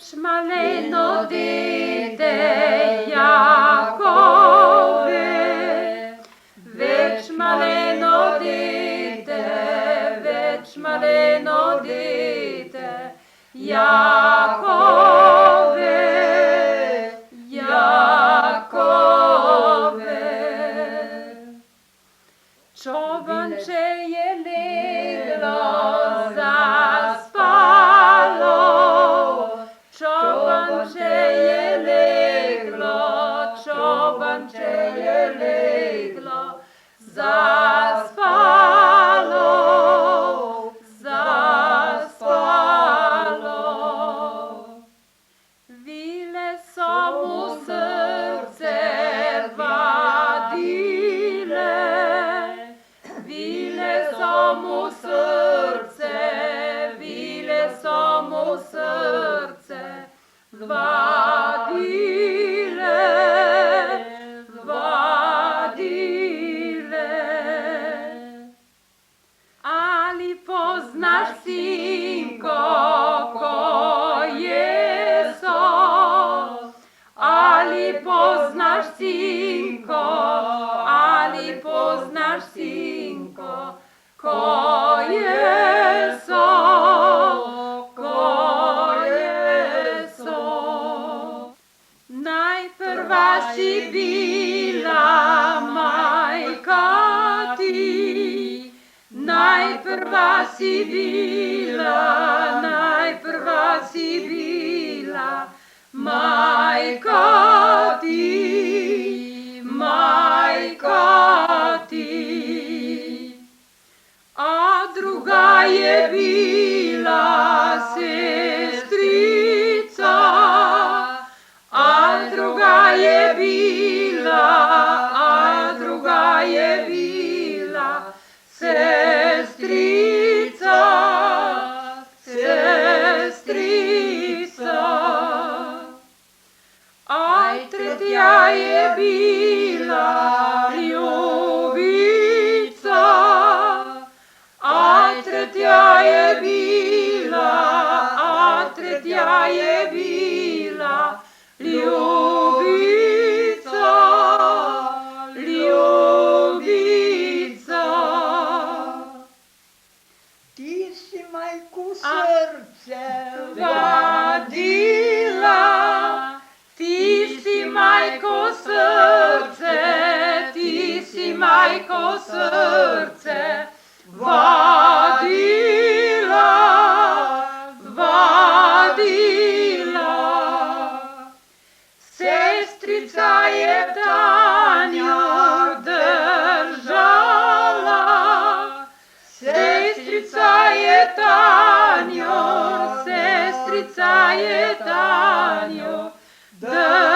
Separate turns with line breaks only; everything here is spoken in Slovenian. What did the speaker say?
Več maleno dete Jakove, več maleno dete, več maleno dete Jakove, Jakove. Čobanče je leglo, zaspalo, čobanče je leglo, čobanče je leglo, zaspalo, zaspalo. Vile so mu srce vadile, vile so mu srce, vile so mu srce vadile, vadile. Ali poznaš, sinko, ko je so? Ali poznaš, sinko, ali poznaš, sinko, ko je so, ko je so? Najprva si bila majka ti, najprva si bila, najprva si bila majka ti, majka ti. A druga je bila sestrica, a druga je bila, a druga je bila sestrica, sestrica. Aj tretja je bila ljubica, aj tretja je bila, a tretja je bila ljubica, ljubica.
Ti si majku srce
vadila, ti si majko srce, ti si majko srce vadila, vadila. Sestrica je Tanjo držala, sestrica je Tanjo, sestrica je Tanjo držala.